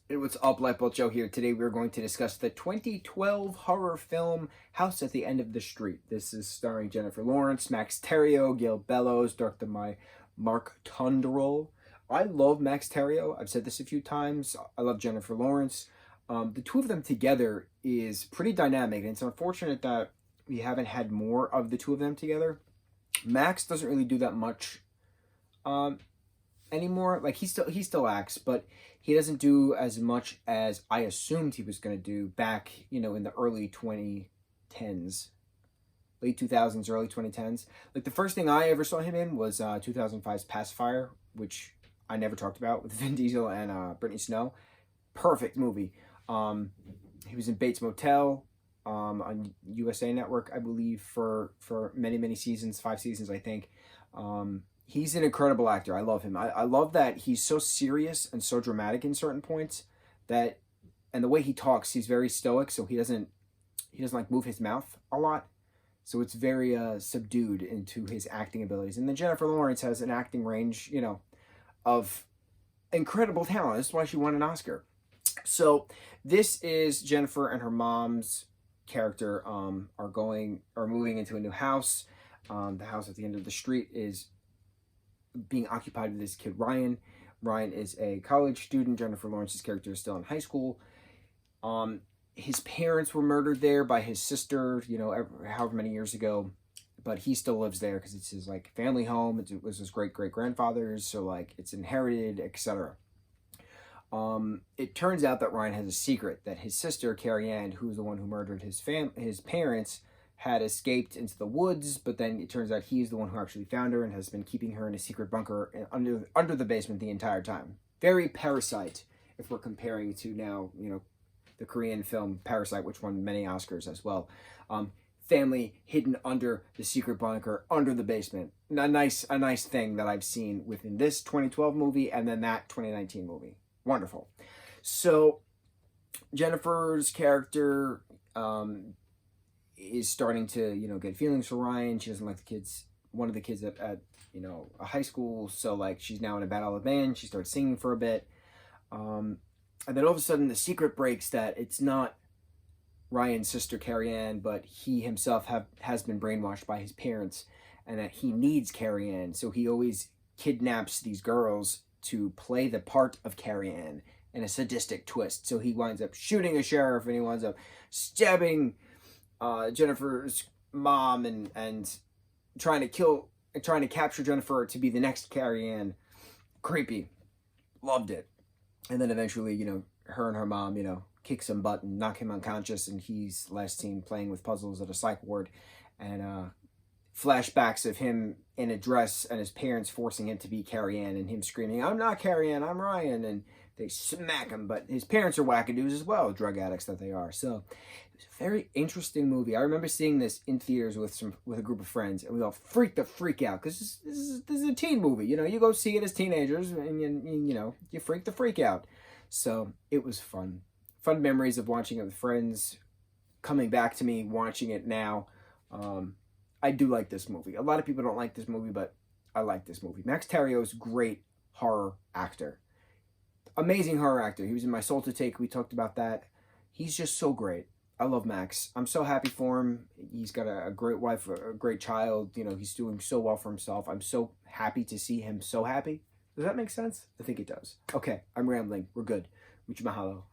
Hey, what's up, lightboltjoe here. Today we're going to discuss the 2012 horror film House at the End of the Street. This is starring Jennifer Lawrence, Max Terrio, Gail Bellows, directed by Mark Tondrell. I love Max Terrio. I've said this a few times. I love Jennifer Lawrence. The two of them together is pretty dynamic, and it's unfortunate that we haven't had more of the two of them together. Max doesn't really do that much anymore. Like he still acts, but he doesn't do as much as I assumed he was going to do back, in the early 2010s, late 2000s, early 2010s. Like the first thing I ever saw him in was 2005's Pacifier, which I never talked about, with Vin Diesel and Brittany Snow. Perfect movie. He was in Bates Motel on USA Network, I believe, for many seasons, 5 seasons, I think. He's an incredible actor. I love him. I love that he's so serious and so dramatic in certain points, and the way he talks, he's very stoic, so he doesn't like move his mouth a lot. So it's very subdued into his acting abilities. And then Jennifer Lawrence has an acting range, of incredible talent. That's why she won an Oscar. So this is Jennifer and her mom's character are moving into a new house. The house at the end of the street is being occupied with this kid, Ryan. Ryan is a college student. Jennifer Lawrence's character is still in high school. His parents were murdered there by his sister, however many years ago, but he still lives there because it's his family home. It was his great-great-grandfather's, so it's inherited, etc. It turns out that Ryan has a secret that his sister, Carrie Ann, who's the one who murdered his parents, had escaped into the woods, but then it turns out he's the one who actually found her and has been keeping her in a secret bunker under the basement the entire time. Very Parasite, if we're comparing to now, the Korean film Parasite, which won many Oscars as well. Family hidden under the secret bunker under the basement. A nice thing that I've seen within this 2012 movie and then that 2019 movie. Wonderful. So Jennifer's character is starting to, get feelings for Ryan. She doesn't like one of the kids at a high school. So she's now in a battle of the band. She starts singing for a bit. And then all of a sudden the secret breaks that it's not Ryan's sister Carrie Ann, but he himself has been brainwashed by his parents, and that he needs Carrie Ann. So he always kidnaps these girls to play the part of Carrie Ann in a sadistic twist. So he winds up shooting a sheriff, and he winds up stabbing Jennifer's mom and trying to capture Jennifer to be the next Carrie Ann. Creepy. Loved it. And then eventually, her and her mom, kick some butt and knock him unconscious, and he's last seen playing with puzzles at a psych ward. And flashbacks of him in a dress and his parents forcing him to be Carrie Ann and him screaming, "I'm not Carrie Ann, I'm Ryan," and they smack him, but his parents are wackadoos as well, drug addicts that they are. So it was a very interesting movie. I remember seeing this in theaters with a group of friends, and we all freaked the freak out because this is a teen movie. You go see it as teenagers, and you freak the freak out. So it was fun. Fun memories of watching it with friends, coming back to me watching it now. I do like this movie. A lot of people don't like this movie, but I like this movie. Max Terrio is a great horror actor. Amazing horror actor. He was in My Soul to Take. We talked about that. He's just so great. I love Max. I'm so happy for him. He's got a great wife, a great child. He's doing so well for himself. I'm so happy to see him so happy. Does that make sense? I think it does. Okay, I'm rambling. We're good. Mucho mahalo.